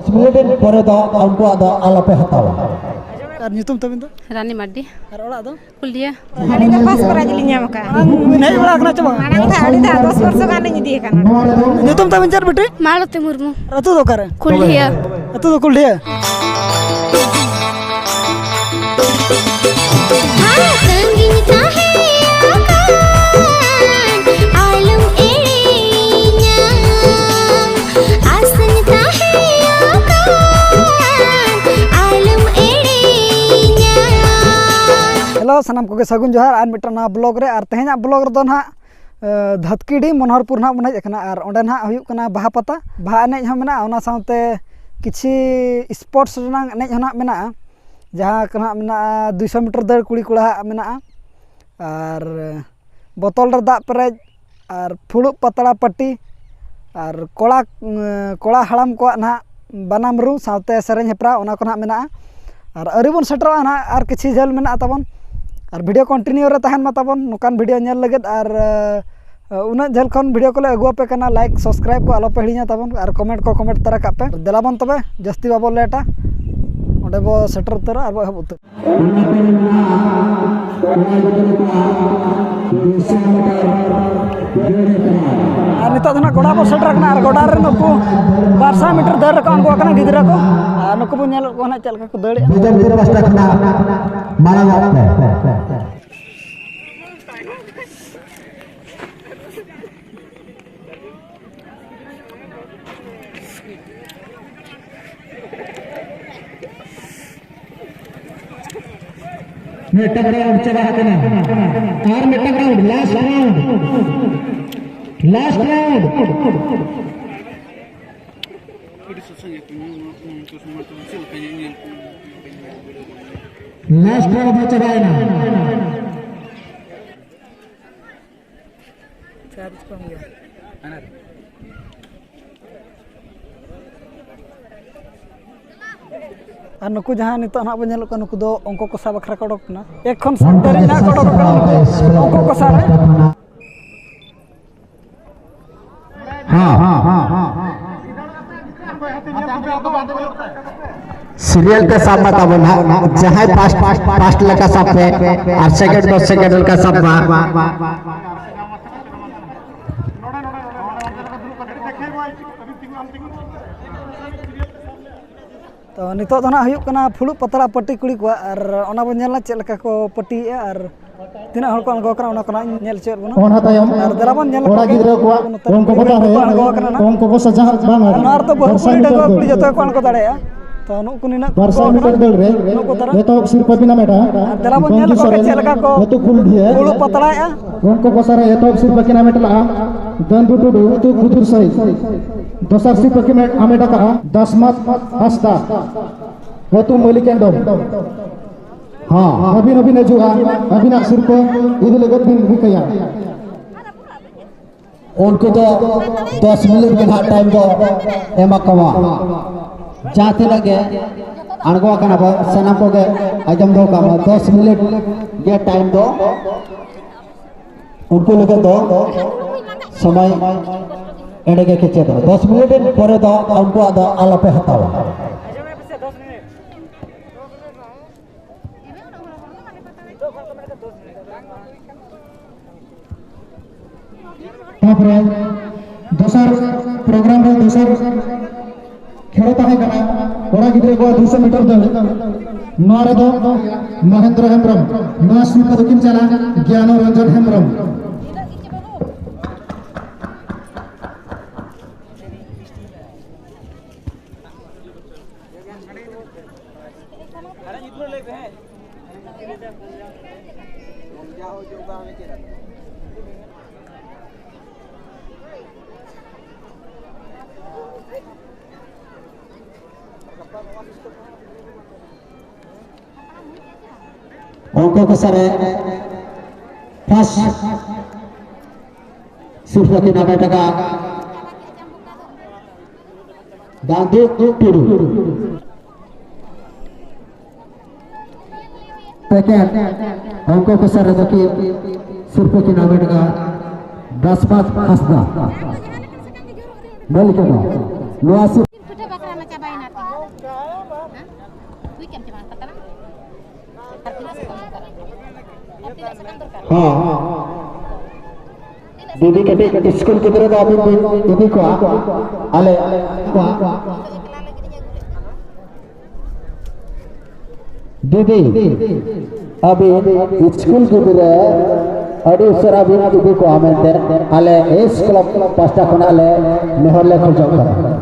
Sebenarnya pore do angku ada alape hatawa. Ar nyutum tamin do? Rani Maddi. Ar ola do? Kuliah. Hari dah pas kora jelinya maka. Minai ola kena coba. Manang tha hari dah 10 वर्ष kan nyidi kan. Nyutum tamin jar bete? Malati Murmu. Ratu do kare. Kuliah. Ratu do kuliah. Hello sanam koge sagun johar ar mitana blog re ar tehnya blog redo na Dhatkidi Monoharpur na bun hej akana ar onde na huyuk kana baha pata baha enej ho mena ona saute kiछि sports renang enej ho na mena jaha kana mena 200 meter dar kuli kula mena ar botol re dak perej ar phuluk patala pati ar kola halam ko na banam ru saute sereng hepra ona ko na mena ar aribon setro na ar kiछि jel mena tabon और video continue रे तहन माताबन नुकान video nail लगत और उना झल खन video को अगुआ पे कना लाइक सब्सक्राइब को आलो पे हिड़िया ताबन और कमेंट को कमेंट तरा का पे देलाबन तबे जस्ती बाबो लेटा ओडे बो सेटर उतर और बो हब उतर और नितो दना गोडा बो सेटर कना और गोडा रे नुकु 200 मीटर दर को अंगो कना गिदरा को नुकु बो नेल को ना चलका को दड़े Tidak pasti kena malang apa. Metak round coba kena. Ar metak round last round. Last round. Last round baca bayana. और नुकु जहाँ नितो ना बन नेलो नुकु दो अंको को साब अखरा कोडक ना एक खन साब दरी ना कोडक अंको को सारे सीरियल पे सब मत अब ना जहाँ पास्ट लगा सब पे और सेकंड 10 सेकंड का सब तो नितो तो ना हुयुक कना फुलुक पतला पट्टी कुड़ी को और ओना बन नेलना चेक लका को पट्टी और तिना हर को अनगो कना ओना कना नेल चेर बना ओना तायम और दलाबन नेल ओड़ा गिद्रा को उनको पता है उनको सजा बांग नार तो बहुत कुड़ी डगो कुड़ी जतो को अनको दाड़े तो नुकु निना 200 मीटर दौड़ रे ये तो सिर्फ बिना मेटा दलाबन नेल को चेक लका को ये तो फुल दिए फुलुक पतला है उनको को सारा ये तो सिर्फ बिना मेटा ला दंदु टुडु तो कुदुर सही दोसर सिर्फ के में आमेटा का 10 मत हस्ता वो तो मलिकेंडम हाँ अभी ने जुआ अभी ना सिर्फ इधर लगत भी कया उनको तो 10 मिनट के टाइम को एमा कमा जाते लगे अणगो कना बा सना को के आजम दो काम 10 मिनट के टाइम दो उनको लगे दो समय एंड के खींचे दो 10 मिनट परे दो उनको आदा आलापे हतावा तापरे दोसर प्रोग्राम रे दोसर खेलो ताहे कना बड़ा गिद्रे को 200 मीटर दौड़ नोरे दो महेंद्र हेम्ब्रम नोआ सुन को किन चला ज्ञानो रंजन हेम्ब्रम उनको को सारे फर्स्ट सिर्फ के नाम टका गांधी टुडू सेकंड उनको को सारे की सिर्फ के नाम टका Dasmat Hasda Melikendo Nuasi Sudah bakal macam bayi nanti. Weekend cuma kata lah. Artinya sekantor kan. Didi kete school kidra da abhi didi ko ale didi abhi school kidra adi usara abhi didi ko amente ale es club pasta khona ale nehor le khojok kara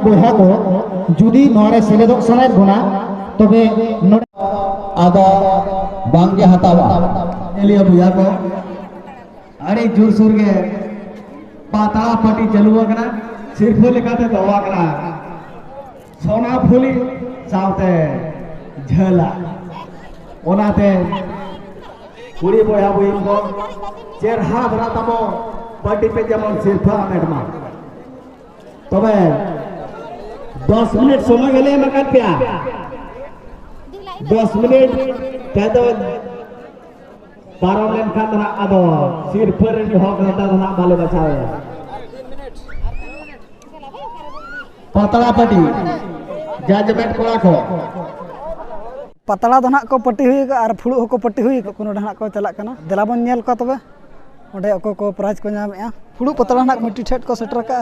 बोहा को जुदी नोरे सेलेदो सनाय गुना तबे आदा बांगे हतावा एलिया बुया को अरे जोर सुर के पाताला पाटी चलुआ कना सिरफो लेकाते दवा कना सोना फुली सावते झला ओनाते कुड़ी बोया बुई को चेर हा धरा तमो पाटी पे जेमन सिरफा मेडमा तबे 10 मिनट समय गेले मकान पे 10 मिनट कहतो पारो लेन खान ना आदो सिर पर नि हक रहता ना बाले बचावे पतला पटी जजमेंट कोड़ा को पतला दो नाक को पट्टी हुई और फुड़ू को पट्टी हुई कोनो ढाना को चला कना देला बन नेल को तबे ओडे को प्राइज को नामेआ फुड़ू पतला नाक कमिटी ठेट को सेटर का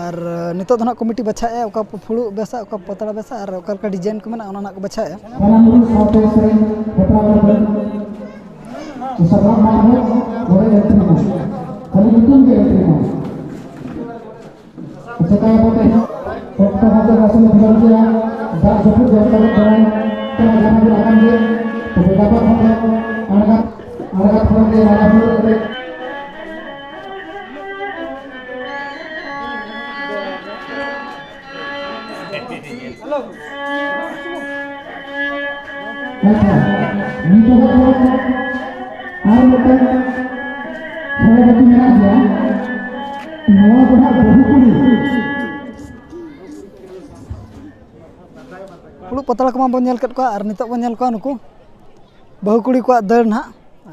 और नितो दो नाक कमिटी बछाए ओका फुड़ू बेसा ओका पतला बेसा और ओका का डिजाइन को मेना ओना नाक बछाए फुड़ू पतला को बन नेल कट को और नितो बन नेल को नुकु बहु कुड़ी को दर ना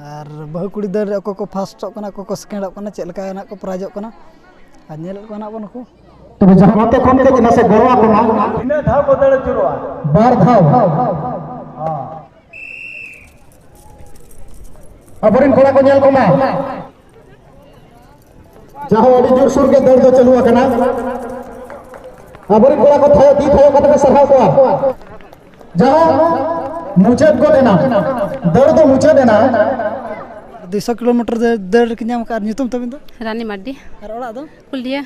और बहु कुड़ी दर को फास्ट कना को सेकेंड कना चेक लका ना को प्राइज कना और नेल को ना बन को तबे जहाते कोन के जिना से गोरवा को ना इने धाव को दड़ चुरवा बार धाव हां अबरिन कोड़ा को नेल को मा जहां अडी जोर सुर के दड़ दो चलुआ कना अबरिन कोड़ा को थायो दी थायो कते सरहाव को जहां मुझे को देना दड़ तो मुझे देना 200 किलोमीटर दर के नाम का नितुम तबिन दो रानी माड्डी और ओड़ा दो कुलिया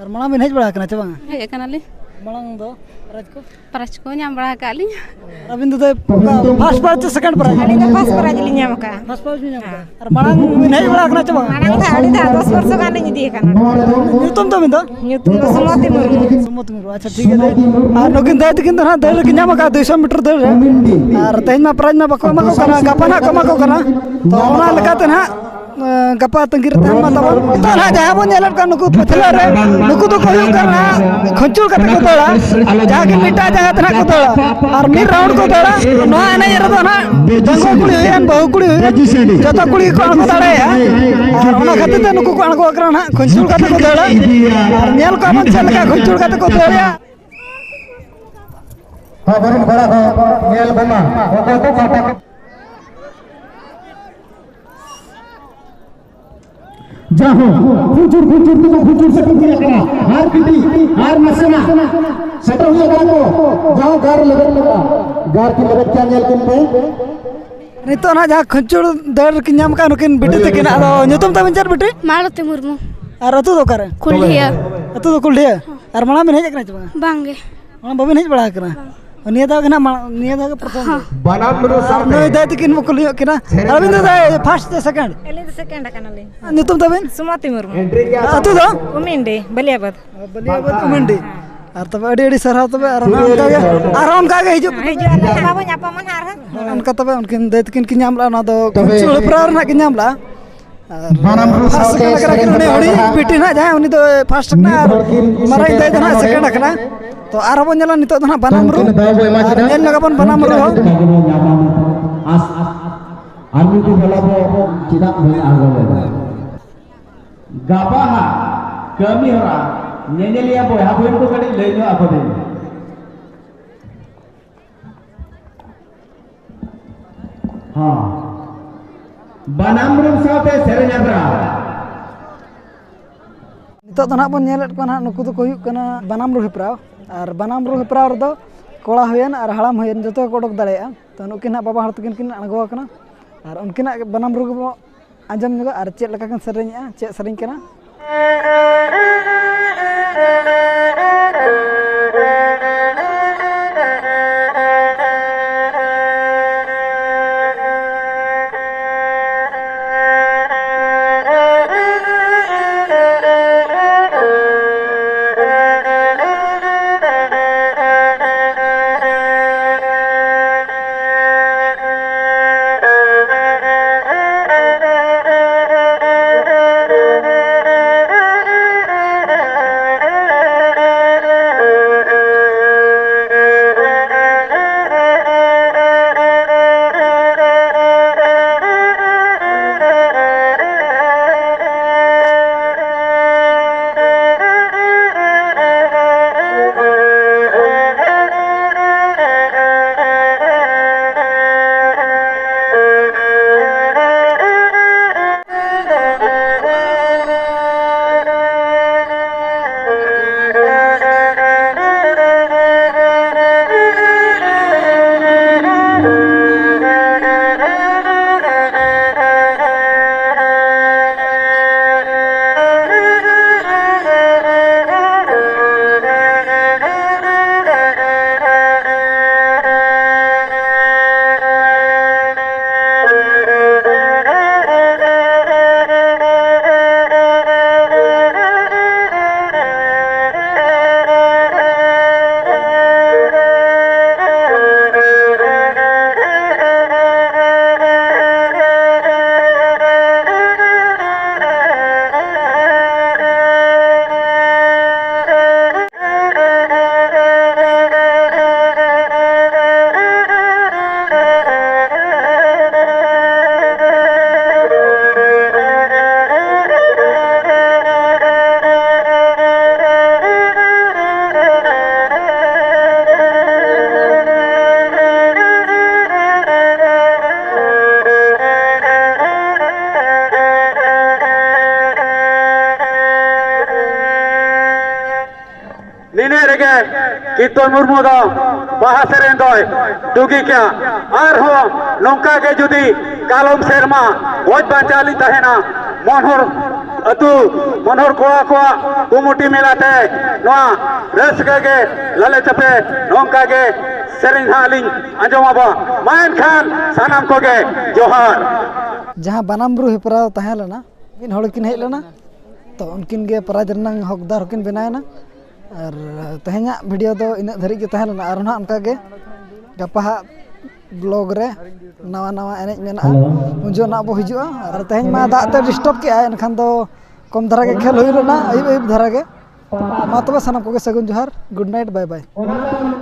और मणा बिन हेज बड़ा कना चबा हे कनाली मणा दो प्राइज को नाम बड़ा काली अबिन दो first prize second prize Ani dah pas pernah jadi nyamuk kan. First prize भी नाम और मणा बिन हेज बड़ा कना चबा Mana dah 10 वर्ष kan jadi kan. नितुम तबिन दो Nyutum semua timur. सुमत मिरो अच्छा ठीक है और नोकिन दाय तकिन दो दर के नाम का 200 मीटर दर और तेज में प्राइज में बको मको कना गपना कमा को कना तो ओना लगाते ना गपा तंगिर तहन मा तबन तो ना जहां बन नेलर का नुकु पथला रे नुकु तो कोयो करना खंचुल कते को तोड़ा जाके मिटा जगह तना को तोड़ा और मिर राउंड को तोड़ा नो आने ये तो ना दंगो कुड़ी हुई बहु कुड़ी हुई जतो कुड़ी को अणको तड़े और ओना खाते ते नुकु को अणको करना खंचुल कते को तोड़ा और नेल को मन चल का खंचुल कते को तोड़ा हां बरिन बड़ा को नेल बमा को तो काटा जाहो फुचुर तो फुचुर से किया करा हार पीटी हार मसना सेट हुआ गाल को जाओ गार लगन लगा गार की लगन क्या नेल किन पे नितो ना जहां खंचुर दर की नाम का नुकिन बिटी तकिन आदो नुतुम तबिन चर बिटी मालती मुर्मू और अतु दो करे कुलिया अतु दो कुलिया और मणा बिन हेज कना चबा बांगे मणा बबिन हेज बड़ा कना निया दाव के ना निया दाव के प्रथम Banam Muru नय दाय तकिन मुकुल किना अरविंद दाय फर्स्ट सेकंड एलिन सेकंड कानाली नितुम तबेन सुमति मुर्मू Entry क्या अतु दो उमिंडे बलियाबाद बलियाबाद मंडी और तब अड़ी सरहा तब आराम का हिजु हिजु बाबू ᱧᱟᱯᱟᱢ ᱢᱟᱱ ᱟᱨ उनका तब उनकिन दाय तकिन कि नाम ला ना दो चुल प्रार ना कि नाम ला Banam Muru फर्स्ट साउते सेकंड करा उनी हड़ी पीटी ना जाय उनी तो फर्स्ट ना माराई दाय ना सेकंड कना तो आर बन जला नितो ना बनामरू nail लगाबन बनामरू Army di Balabo tidak mengagalkan. Gapaha kami orang nyenyelia boy habuin ko kali lejo apa deh. Ha. Banamrum saute serenyabra. नितो तो ना बन नेलेट को ना नुकु तो हुयुक कना बनामरू हेप्राव और बनामरू हेप्राव रदो कोड़ा हुयन और हड़ाम हुयन जतो को ओडक दाड़ेया तो नुकिन ना बाबा हड़ तकिन किन अणगो कना और उनकिन बनामरू को आंजम जगह और चेक लगा कन सेरेंया चेक सेरें कना Kiton Murmu do baha seren doy dugi kya arho nongka ge judi kalom serma oj bancali tahena monhor atu monhor koa kumuti melate noa raska ge lale chape nongka ge sering haling anjomaba main khan sanam ko ge johar जहाँ बनामरू हेप्राव तहे लेना किन हड़ किन hedge लेना तो उनकिन गे prize running हकदार हकिन बनायना और तेहना वीडियो दो इन धरी के तहे लेना और ना उनका गे गपा ब्लॉग रे नवा नवा एनेज मेना उनजो ना बो हिजुआ और तेहन मा दाग ते डिस्टर्ब के आय एनखान दो कम धरा के खेल हुई लेना अयुब अयुब धरा के मा तबे सनम को गे सगुन जोहार गुड नाइट बाय बाय